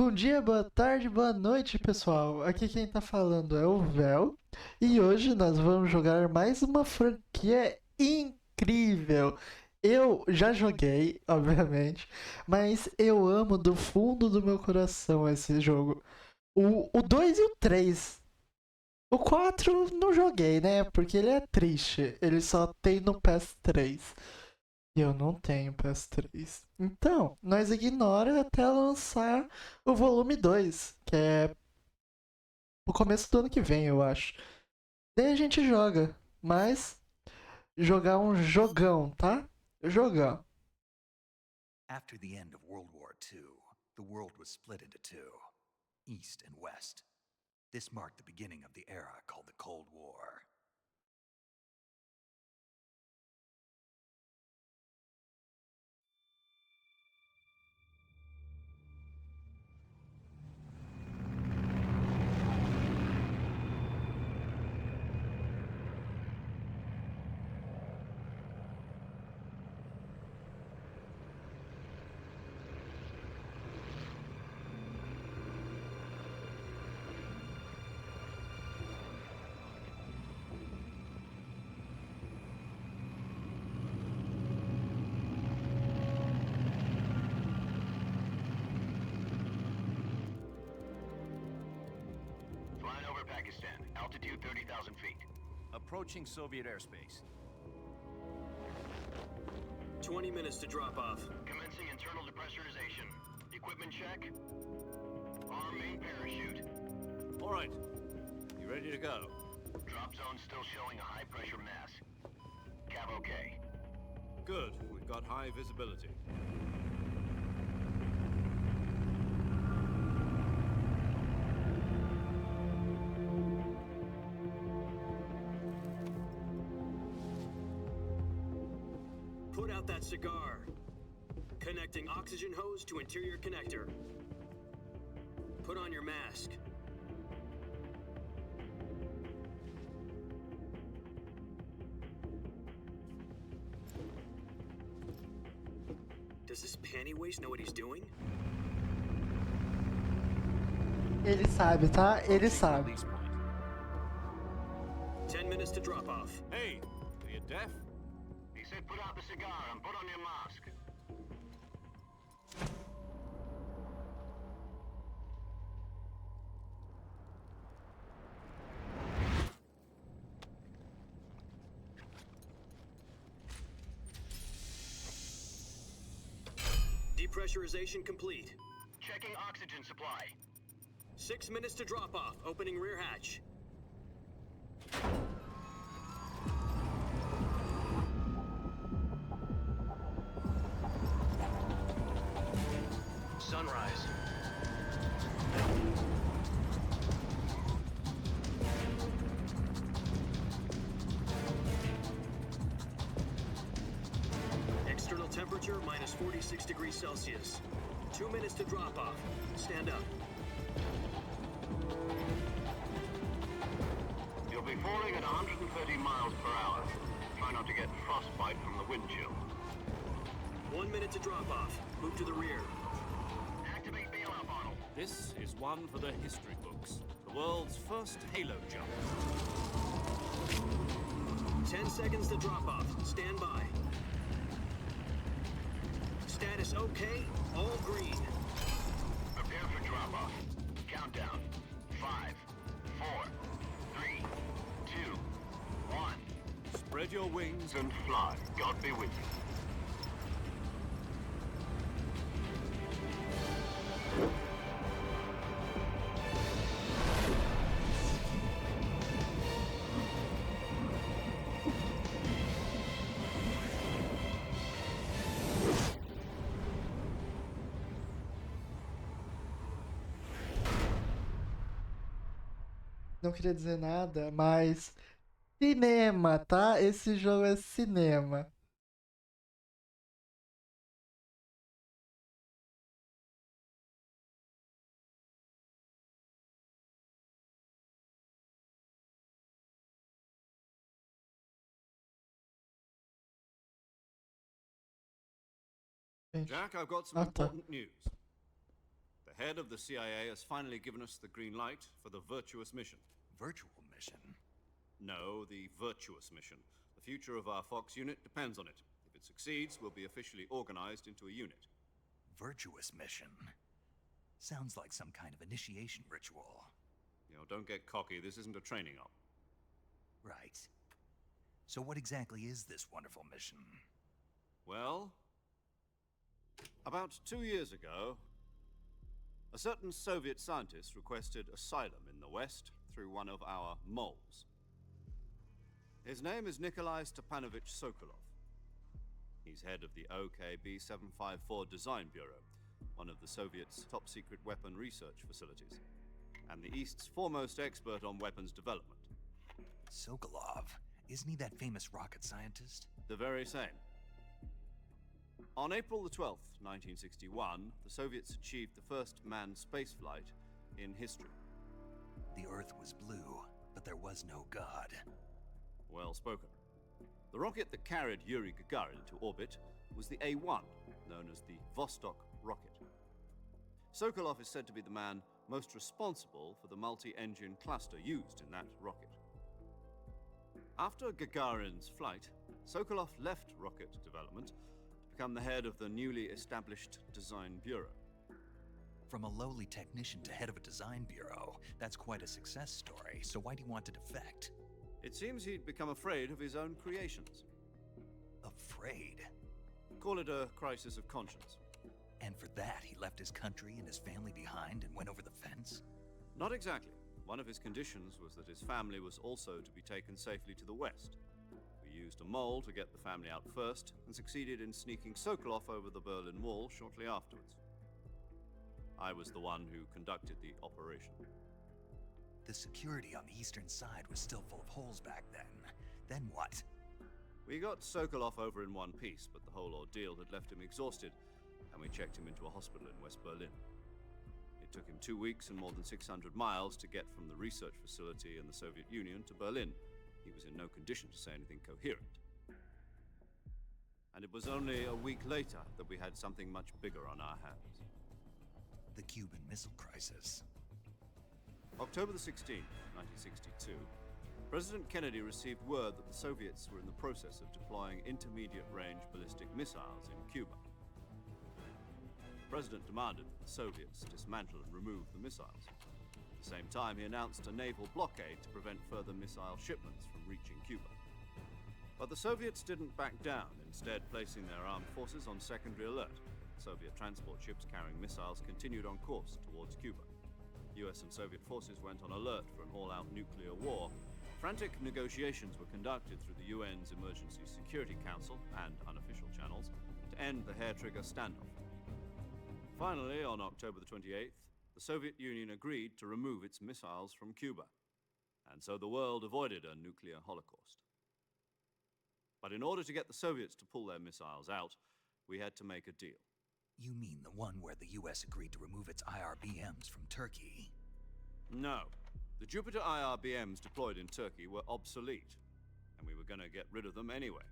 Bom dia, boa tarde, boa noite, pessoal. Aqui quem tá falando é o Vel e hoje nós vamos jogar mais uma franquia incrível. Eu já joguei, obviamente, mas eu amo do fundo do meu coração esse jogo. O 2 e o 3. O 4 não joguei, né? Porque ele é triste. Ele só tem no PS3. E eu não tenho PS3. Então, nós ignora até lançar o volume 2, que é o começo do ano que vem, eu acho. Daí a gente joga, mas jogar um jogão, tá? Jogão. After the end of World War II, the world was split into two, East and West. This marked the beginning of the era called the Cold War. Flying over Pakistan, altitude 30,000 feet. Approaching Soviet airspace. 20 minutes to drop off. Commencing internal depressurization. Equipment check. Arm main parachute. All right. You ready to go? Drop zone still showing a high pressure mass. Cav okay. Good. We've got high visibility. Put out that cigar. Connecting oxygen hose to interior connector. Put on your mask. Does this panty waste know what he's doing? Ele sabe, tá? Ele sabe. Release point. 10 minutes to drop off. Hey, are you deaf? He said put out the cigar and put on your mask. Depressurization complete. Checking oxygen supply. 6 minutes to drop off. Opening rear hatch. Sunrise. External temperature minus 46 degrees Celsius. 2 minutes to drop off. Stand up. You'll be falling at 130 miles per hour. Try not to get frostbite from the wind chill. 1 minute to drop off. Move to the rear. Activate bailout bottle. This is one for the history books. The world's first halo jump. 10 seconds to drop off. Stand by. Status okay. All green. Prepare for drop-off. Countdown. 5, 4, 3, 2, 1. Spread your wings. And fly. God be with you. Não queria dizer nada, mas cinema, tá? Esse jogo é cinema. Gente. Jack, I've got some Ah, tá. important news. The The head of the CIA has finally given us the green light for the virtuous mission. Virtual mission? No, the virtuous mission. The future of our Fox unit depends on it. If it succeeds, we'll be officially organized into a unit. Virtuous mission? Sounds like some kind of initiation ritual. You know, don't get cocky. This isn't a training op. Right. So what exactly is this wonderful mission? Well, about 2 years ago, a certain Soviet scientist requested asylum in the West through one of our moles. His name is Nikolai Stepanovich Sokolov. He's head of the OKB 754 Design Bureau, one of the Soviets' top-secret weapon research facilities, and the East's foremost expert on weapons development. Sokolov? Isn't he that famous rocket scientist? The very same. On April the 12th, 1961, the Soviets achieved the first manned spaceflight in history. The Earth was blue, but there was no God. Well spoken. The rocket that carried Yuri Gagarin into orbit was the A-1, known as the Vostok rocket. Sokolov is said to be the man most responsible for the multi-engine cluster used in that rocket. After Gagarin's flight, Sokolov left rocket development to become the head of the newly established Design Bureau. From a lowly technician to head of a design bureau, that's quite a success story, so why'd he want to defect? It seems he'd become afraid of his own creations. Afraid? Call it a crisis of conscience. And for that, he left his country and his family behind and went over the fence? Not exactly. One of his conditions was that his family was also to be taken safely to the West. We used a mole to get the family out first and succeeded in sneaking Sokolov over the Berlin Wall shortly afterwards. I was the one who conducted the operation. The security on the eastern side was still full of holes back then. Then what? We got Sokolov over in one piece, but the whole ordeal had left him exhausted, and we checked him into a hospital in West Berlin. It took him 2 weeks and more than 600 miles to get from the research facility in the Soviet Union to Berlin. He was in no condition to say anything coherent. And it was only a week later that we had something much bigger on our hands. The Cuban Missile Crisis. October the 16th, 1962, President Kennedy received word that the Soviets were in the process of deploying intermediate-range ballistic missiles in Cuba. The President demanded that the Soviets dismantle and remove the missiles. At the same time, he announced a naval blockade to prevent further missile shipments from reaching Cuba. But the Soviets didn't back down, instead placing their armed forces on secondary alert. Soviet transport ships carrying missiles continued on course towards Cuba. US and Soviet forces went on alert for an all-out nuclear war. Frantic negotiations were conducted through the UN's Emergency Security Council and unofficial channels to end the hair-trigger standoff. Finally, on October the 28th, the Soviet Union agreed to remove its missiles from Cuba, and so the world avoided a nuclear holocaust. But in order to get the Soviets to pull their missiles out, we had to make a deal. You mean the one where the US agreed to remove its IRBMs from Turkey? No. The Jupiter IRBMs deployed in Turkey were obsolete, and we were going to get rid of them anyway.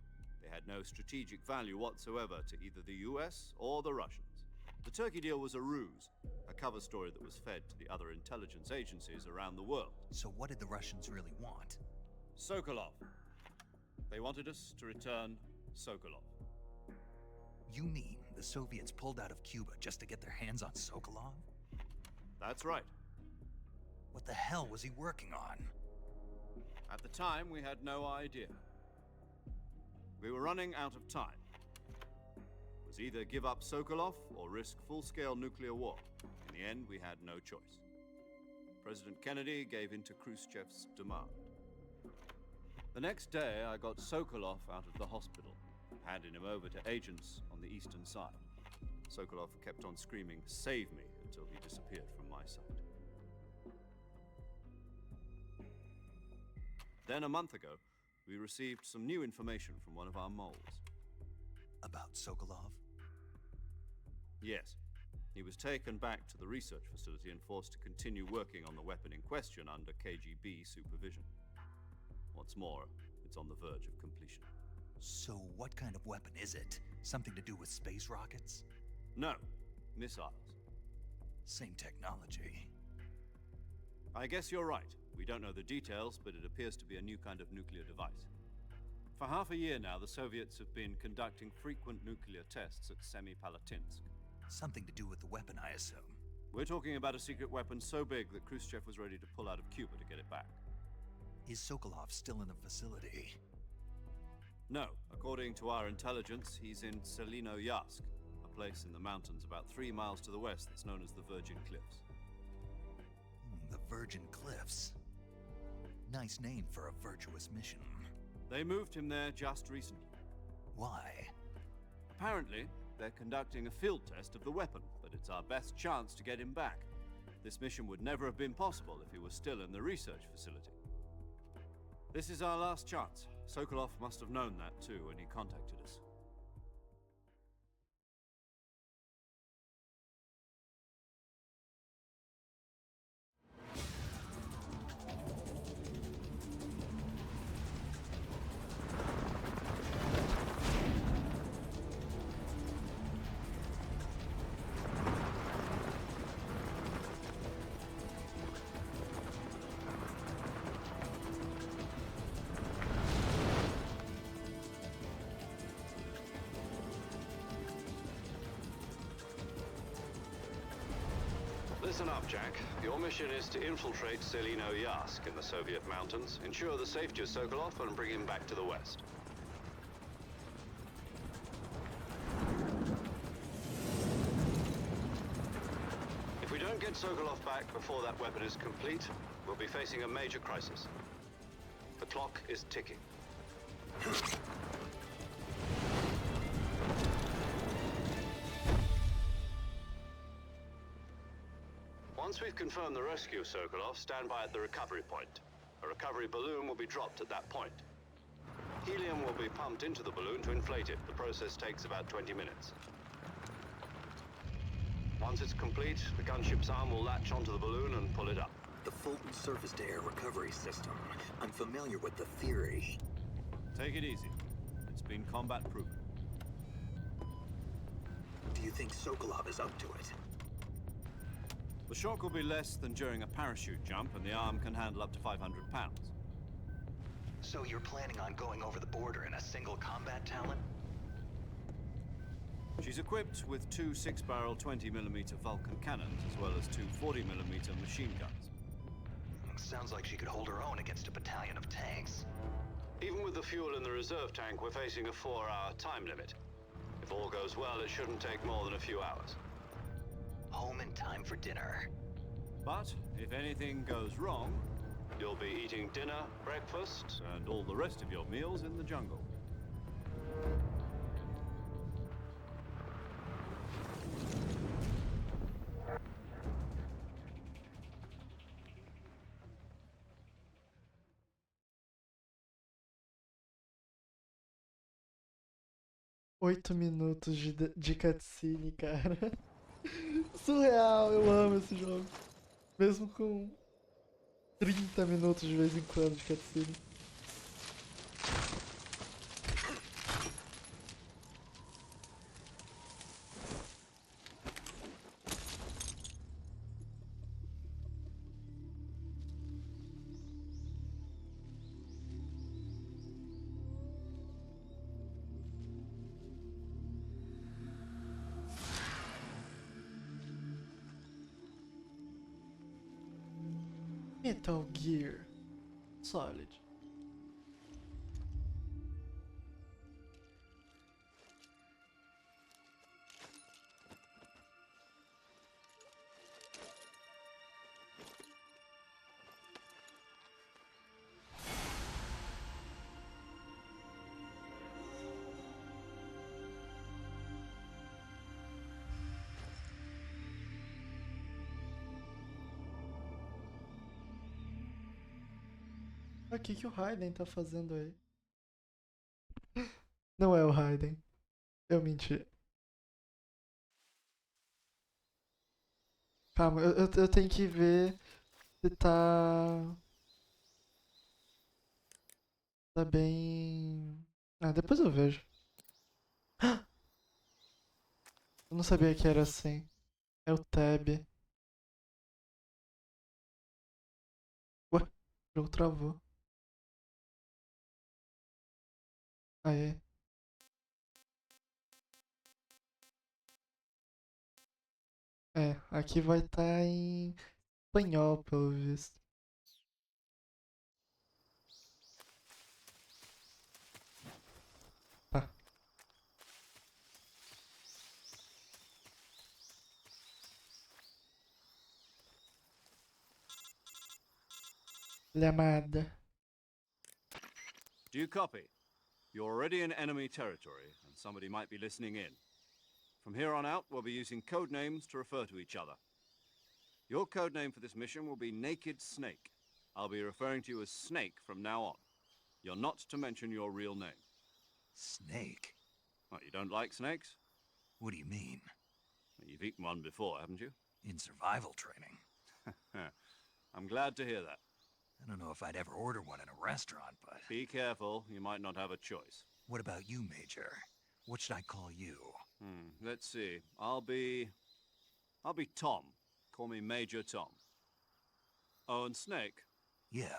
They had no strategic value whatsoever to either the US or the Russians. The Turkey deal was a ruse, a cover story that was fed to the other intelligence agencies around the world. So what did the Russians really want? Sokolov. They wanted us to return Sokolov. You mean the Soviets pulled out of Cuba just to get their hands on Sokolov? That's right. What the hell was he working on? At the time, we had no idea. We were running out of time. It was either give up Sokolov or risk full-scale nuclear war. In the end, we had no choice. President Kennedy gave in to Khrushchev's demand. The next day, I got Sokolov out of the hospital, handing him over to agents on the eastern side. Sokolov kept on screaming, "Save me," until he disappeared from my sight. Then a month ago, we received some new information from one of our moles. About Sokolov? Yes. He was taken back to the research facility and forced to continue working on the weapon in question under KGB supervision. What's more, it's on the verge of completion. So what kind of weapon is it? Something to do with space rockets? No, missiles. Same technology. I guess you're right. We don't know the details, but it appears to be a new kind of nuclear device. For half a year now, the Soviets have been conducting frequent nuclear tests at Semipalatinsk. Something to do with the weapon, I assume. We're talking about a secret weapon so big that Khrushchev was ready to pull out of Cuba to get it back. Is Sokolov still in the facility? No, according to our intelligence, he's in Selino-Yarsk, a place in the mountains about 3 miles to the west that's known as the Virgin Cliffs. The Virgin Cliffs. Nice name for a virtuous mission. They moved him there just recently. Why? Apparently, they're conducting a field test of the weapon, but it's our best chance to get him back. This mission would never have been possible if he was still in the research facility. This is our last chance. Sokolov must have known that too when he contacted us. Listen up, Jack. Your mission is to infiltrate Selino-Yarsk in the Soviet mountains, ensure the safety of Sokolov, and bring him back to the West. If we don't get Sokolov back before that weapon is complete, we'll be facing a major crisis. The clock is ticking. Once we've confirmed the rescue of Sokolov, stand by at the recovery point. A recovery balloon will be dropped at that point. Helium will be pumped into the balloon to inflate it. The process takes about 20 minutes. Once it's complete, the gunship's arm will latch onto the balloon and pull it up. The Fulton surface-to-air recovery system. I'm familiar with the theory. Take it easy. It's been combat-proven. Do you think Sokolov is up to it? The shock will be less than during a parachute jump, and the arm can handle up to 500 pounds. So you're planning on going over the border in a single combat talent? She's equipped with 2 6-barrel 20mm Vulcan cannons, as well as 2 40mm machine guns. Sounds like she could hold her own against a battalion of tanks. Even with the fuel in the reserve tank, we're facing a 4-hour time limit. If all goes well, it shouldn't take more than a few hours. Home in time for dinner. But if anything goes wrong, You'll be eating dinner, breakfast, and all the rest of your meals in the jungle. Oito minutos de cutscene, cara. Surreal, eu amo esse jogo. Mesmo com 30 minutos de vez em quando de cutscene. Metal Gear Solid. O que o Raiden tá fazendo aí? Não é o Raiden. Eu menti. Calma, eu tenho que ver se tá. Tá bem. Ah, depois eu vejo. Eu não sabia que era assim. É o Tab. O jogo travou. Aê. É, aqui vai estar em espanhol, pelo visto. Tá. Llamada. Do you copy? You're already in enemy territory, and somebody might be listening in. From here on out, we'll be using code names to refer to each other. Your code name for this mission will be Naked Snake. I'll be referring to you as Snake from now on. You're not to mention your real name. Snake? What, you don't like snakes? What do you mean? You've eaten one before, haven't you? In survival training? I'm glad to hear that. I don't know if I'd ever order one in a restaurant, but... Be careful, you might not have a choice. What about you, Major? What should I call you? Let's see. I'll be Tom. Call me Major Tom. Oh, and Snake, Yeah,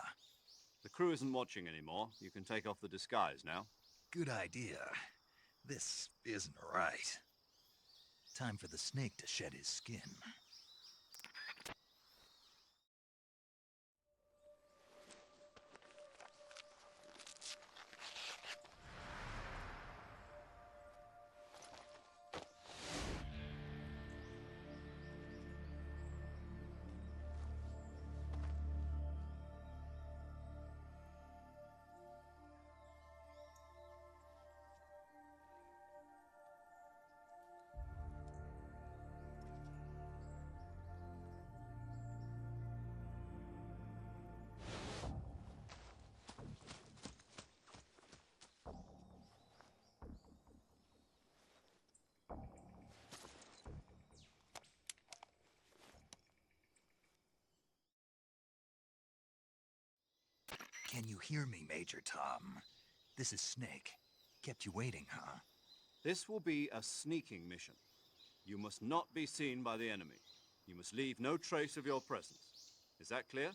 the crew isn't watching anymore. You can take off the disguise now. good idea. This isn't right. Time for the snake to shed his skin. Can you hear me, Major Tom? This is Snake. Kept you waiting, huh? This will be a sneaking mission. You must not be seen by the enemy. You must leave no trace of your presence. Is that clear?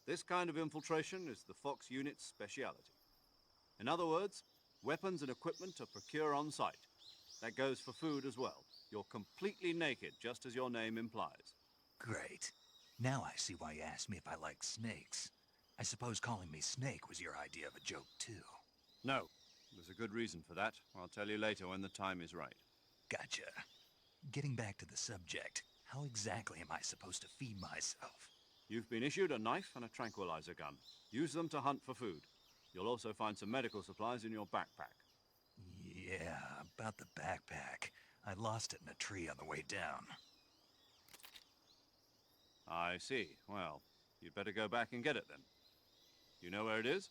This kind of infiltration is the Fox unit's speciality. In other words, weapons and equipment are procured on site. That goes for food as well. You're completely naked, just as your name implies. Great. Now I see why you asked me if I like snakes. I suppose calling me Snake was your idea of a joke, too. No, there's a good reason for that. I'll tell you later when the time is right. Gotcha. Getting back to the subject, how exactly am I supposed to feed myself? You've been issued a knife and a tranquilizer gun. Use them to hunt for food. You'll also find some medical supplies in your backpack. Yeah, about the backpack. I lost it in a tree on the way down. I see. Well, you'd better go back and get it then. You know where it is?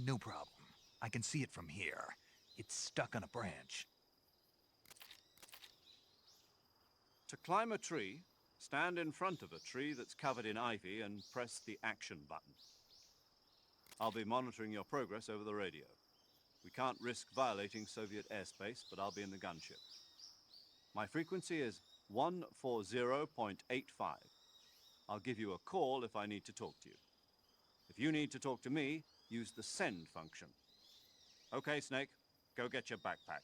No problem. I can see it from here. It's stuck on a branch. To climb a tree, stand in front of a tree that's covered in ivy and press the action button. I'll be monitoring your progress over the radio. We can't risk violating Soviet airspace, but I'll be in the gunship. My frequency is 140.85. I'll give you a call if I need to talk to you. If you need to talk to me, use the send function. Okay, Snake, go get your backpack.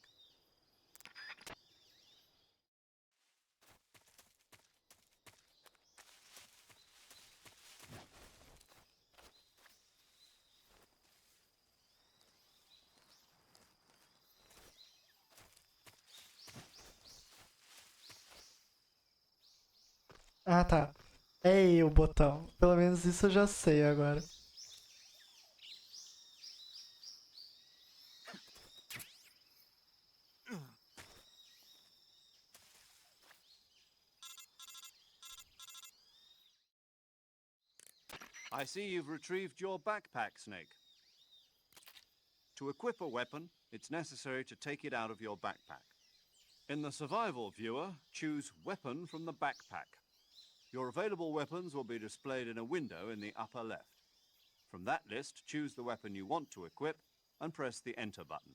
Ah, tá. Ei, o botão. Pelo menos isso eu já sei agora. I see you've retrieved your backpack, Snake. To equip a weapon, it's necessary to take it out of your backpack. In the survival viewer, choose Weapon from the backpack. Your available weapons will be displayed in a window in the upper left. From that list, choose the weapon you want to equip and press the Enter button.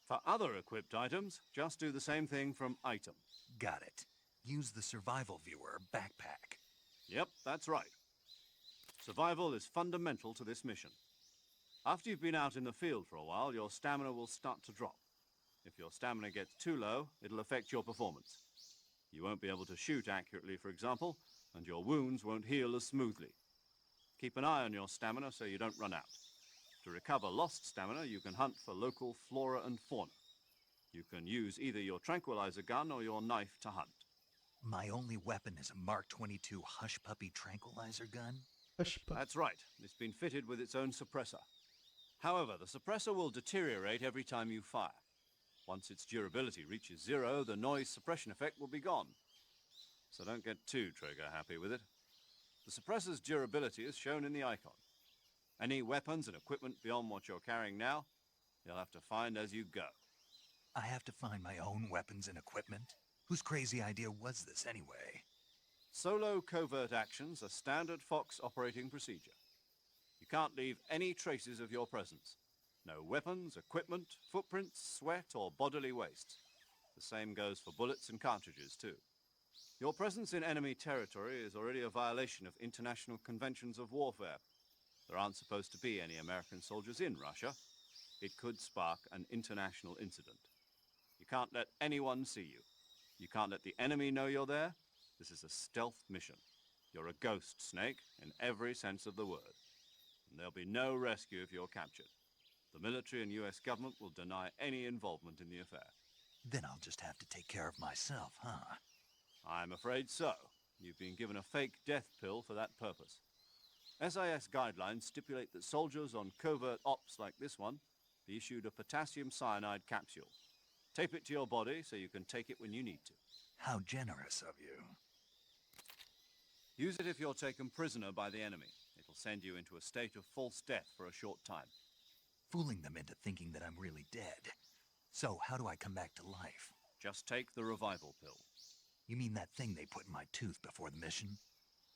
For other equipped items, just do the same thing from Item. Got it. Use the survival viewer backpack. Yep, that's right. Survival is fundamental to this mission. After you've been out in the field for a while, your stamina will start to drop. If your stamina gets too low, it'll affect your performance. You won't be able to shoot accurately, for example, and your wounds won't heal as smoothly. Keep an eye on your stamina so you don't run out. To recover lost stamina, you can hunt for local flora and fauna. You can use either your tranquilizer gun or your knife to hunt. My only weapon is a Mark 22 Hush Puppy tranquilizer gun? Hush, pup. That's right. It's been fitted with its own suppressor. However, the suppressor will deteriorate every time you fire. Once its durability reaches 0, the noise suppression effect will be gone. So don't get too trigger happy with it. The suppressor's durability is shown in the icon. Any weapons and equipment beyond what you're carrying now, you'll have to find as you go. I have to find my own weapons and equipment? Whose crazy idea was this anyway? Solo covert actions are standard Fox operating procedure. You can't leave any traces of your presence. No weapons, equipment, footprints, sweat, or bodily waste. The same goes for bullets and cartridges, too. Your presence in enemy territory is already a violation of international conventions of warfare. There aren't supposed to be any American soldiers in Russia. It could spark an international incident. You can't let anyone see you. You can't let the enemy know you're there. This is a stealth mission. You're a ghost, Snake, in every sense of the word. And there'll be no rescue if you're captured. The military and US government will deny any involvement in the affair. Then I'll just have to take care of myself, huh? I'm afraid so. You've been given a fake death pill for that purpose. SIS guidelines stipulate that soldiers on covert ops like this one be issued a potassium cyanide capsule. Tape it to your body so you can take it when you need to. How generous of you. Use it if you're taken prisoner by the enemy. It'll send you into a state of false death for a short time. Fooling them into thinking that I'm really dead. So how do I come back to life? Just take the revival pill. You mean that thing they put in my tooth before the mission?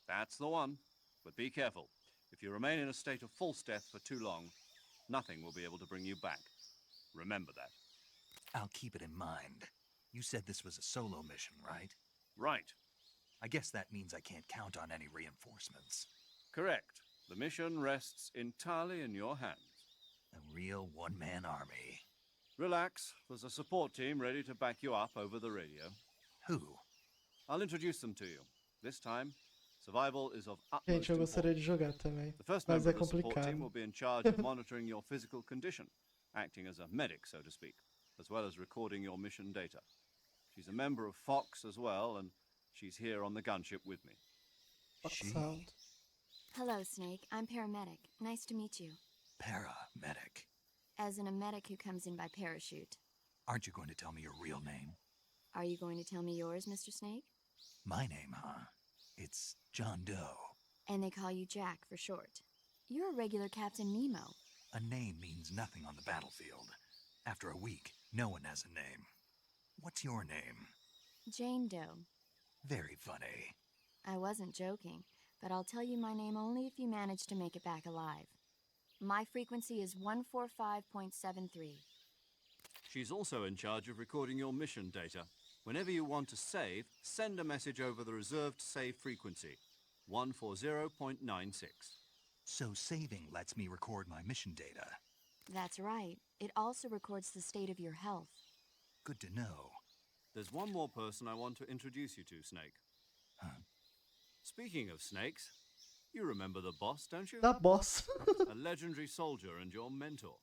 That's the one. But be careful. If you remain in a state of false death for too long, nothing will be able to bring you back. Remember that. I'll keep it in mind. You said this was a solo mission, right? Right. I guess that means I can't count on any reinforcements. Correct. The mission rests entirely in your hands. A real one-man army. Relax. There's a support team ready to back you up over the radio. Who? I'll introduce them to you. This time, survival is of utmost Gente, eu gostaria de importance. jogar também. The first Mas member é of the support team complicado. will be in charge of monitoring your physical condition, acting as a medic, so to speak, as well as recording your mission data. She's a member of Fox as well, and she's here on the gunship with me. What She? sound? Hello, Snake. I'm paramedic. Nice to meet you. Paramedic. As in a medic who comes in by parachute. Aren't you going to tell me your real name? Are you going to tell me yours, Mr. Snake? My name, huh? It's John Doe. And they call you Jack for short. You're a regular Captain Nemo. A name means nothing on the battlefield. After a week, no one has a name. What's your name? Jane Doe. Very funny. I wasn't joking, but I'll tell you my name only if you manage to make it back alive. My frequency is 145.73. She's also in charge of recording your mission data. Whenever you want to save, send a message over the reserved save frequency, 140.96. So saving lets me record my mission data. That's right. It also records the state of your health. Good to know. There's one more person I want to introduce you to, Snake. Huh? Speaking of snakes, you remember the boss, don't you? Da boss. A legendary soldier and your mentor.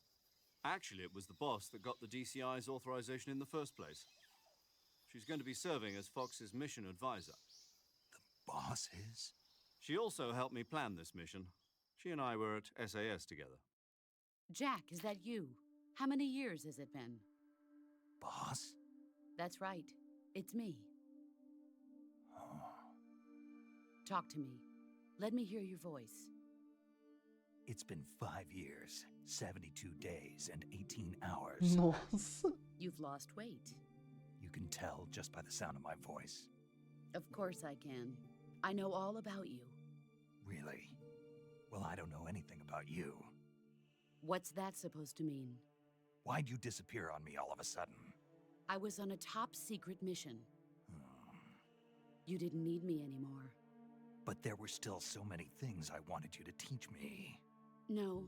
Actually, it was the boss that got the DCI's authorization in the first place. She's going to be serving as Fox's mission advisor. The boss is? She also helped me plan this mission. She and I were at SAS together. Jack, is that you? How many years has it been? Boss? That's right. It's me. Oh. Talk to me. Let me hear your voice. It's been 5 years, 72 days, and 18 hours. Nossa. You've lost weight. You can tell just by the sound of my voice. Of course I can. I know all about you. Really? Well, I don't know anything about you. What's that supposed to mean? Why'd you disappear on me all of a sudden? I was on a top secret mission. Hmm. You didn't need me anymore. But there were still so many things I wanted you to teach me. No,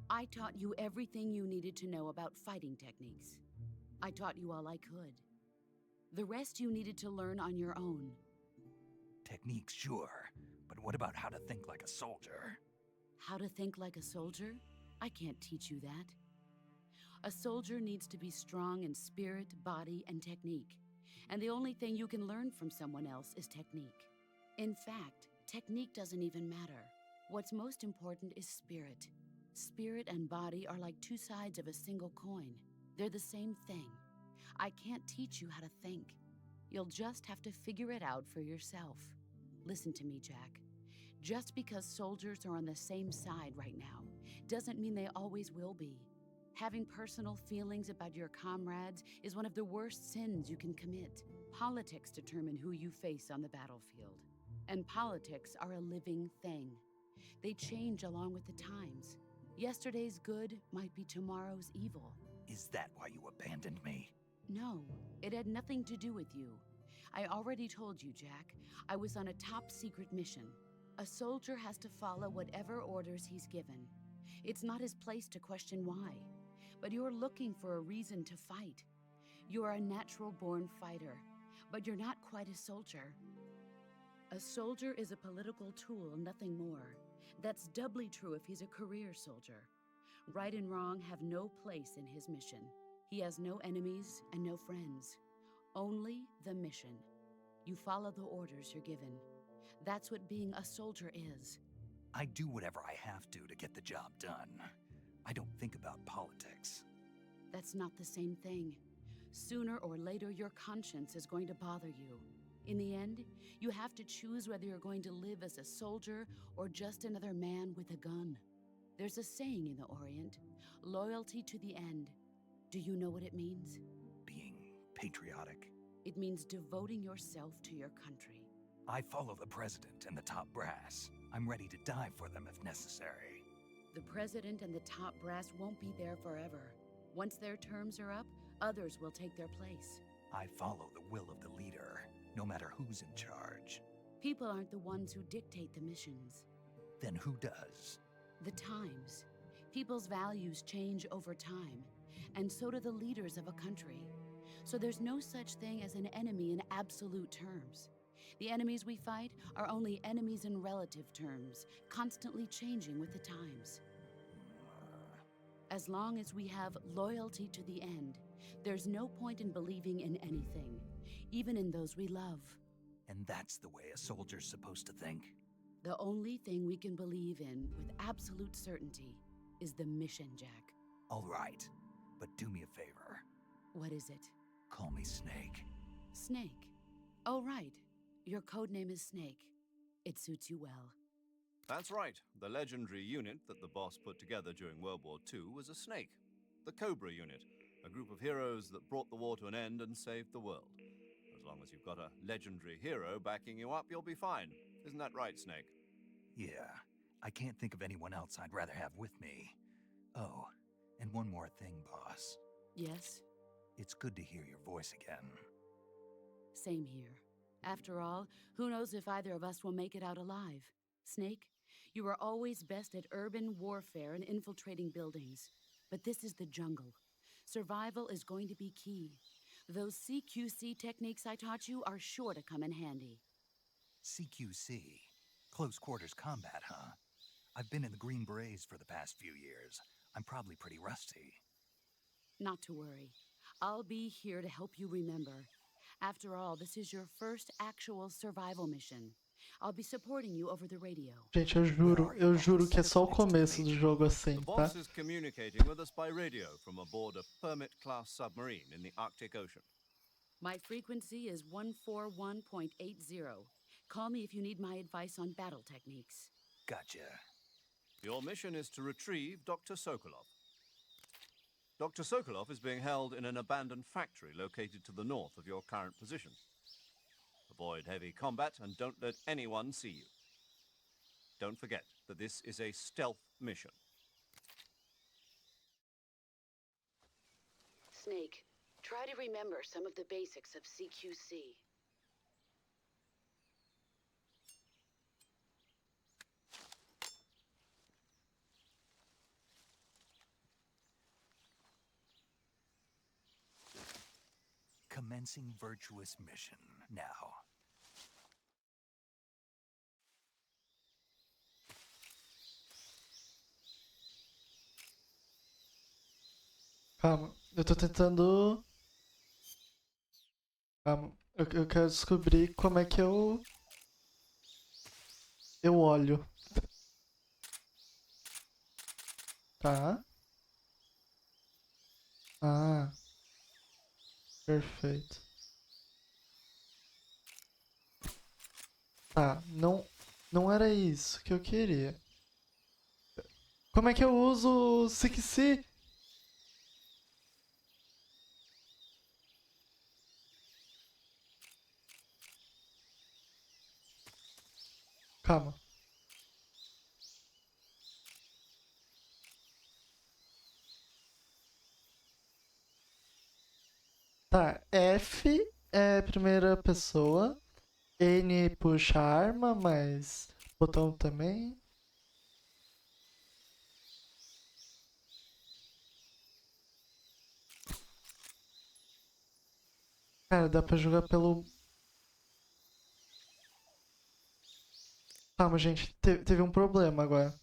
I taught you everything you needed to know about fighting techniques. I taught you all I could. The rest you needed to learn on your own. Techniques, sure, but what about how to think like a soldier? How to think like a soldier? I can't teach you that. A soldier needs to be strong in spirit, body, and technique. And the only thing you can learn from someone else is technique. In fact, technique doesn't even matter. What's most important is spirit. Spirit and body are like two sides of a single coin. They're the same thing. I can't teach you how to think. You'll just have to figure it out for yourself. Listen to me, Jack. Just because soldiers are on the same side right now doesn't mean they always will be. Having personal feelings about your comrades is one of the worst sins you can commit. Politics determine who you face on the battlefield. And politics are a living thing. They change along with the times. Yesterday's good might be tomorrow's evil. Is that why you abandoned me? No, it had nothing to do with you. I already told you, Jack. I was on a top-secret mission. A soldier has to follow whatever orders he's given. It's not his place to question why. But you're looking for a reason to fight. You are a natural-born fighter, but you're not quite a soldier. A soldier is a political tool, nothing more. That's doubly true if he's a career soldier. Right and wrong have no place in his mission. He has no enemies and no friends. Only the mission. You follow the orders you're given. That's what being a soldier is. I do whatever I have to get the job done. I don't think about politics. That's not the same thing. Sooner or later, your conscience is going to bother you. In the end, you have to choose whether you're going to live as a soldier or just another man with a gun. There's a saying in the Orient, loyalty to the end. Do you know what it means? Being patriotic. It means devoting yourself to your country. I follow the president and the top brass. I'm ready to die for them if necessary. The president and the top brass won't be there forever. Once their terms are up, others will take their place. I follow the will of the leader, no matter who's in charge. People aren't the ones who dictate the missions. Then who does? The times. People's values change over time, and so do the leaders of a country. So there's no such thing as an enemy in absolute terms. The enemies we fight are only enemies in relative terms, constantly changing with the times. As long as we have loyalty to the end, there's no point in believing in anything, even in those we love. And that's the way a soldier's supposed to think? The only thing we can believe in with absolute certainty is the mission, Jack. All right, but do me a favor. What is it? Call me Snake. Snake. Oh, right. Your code name is Snake. It suits you well. That's right. The legendary unit that the boss put together during World War II was a snake. The Cobra unit, a group of heroes that brought the war to an end and saved the world. As long as you've got a legendary hero backing you up, you'll be fine. Isn't that right, Snake? Yeah, I can't think of anyone else I'd rather have with me. Oh, and one more thing, boss. Yes? It's good to hear your voice again. Same here. After all, who knows if either of us will make it out alive? Snake, you are always best at urban warfare and infiltrating buildings. But this is the jungle. Survival is going to be key. Those CQC techniques I taught you are sure to come in handy. CQC? Close quarters combat, huh? I've been in the Green Berets for the past few years. I'm probably pretty rusty. Not to worry. I'll be here to help you remember. After all, this is your first actual survival mission. I'll be supporting you over the radio. Gente, eu juro que é só o começo do jogo assim, The tá? boss is communicating with us by radio from aboard a Permit-class submarine in the Arctic Ocean. My frequency is 141.80. Call me if you need my advice on battle techniques. Gotcha. Your mission is to retrieve Dr. Sokolov. Dr. Sokolov is being held in an abandoned factory located to the north of your current position. Avoid heavy combat and don't let anyone see you. Don't forget that this is a stealth mission. Snake, try to remember some of the basics of CQC. commencing virtuous mission now. Calma, eu tô tentando. Calma, eu quero descobrir como é que eu olho. Tá? Ah, perfeito. Tá, não era isso que eu queria. Como é que eu uso o Sixi? Calma. Tá, F é primeira pessoa. N puxa arma, mas botão também. Cara, dá pra jogar pelo. Calma, gente, teve um problema agora.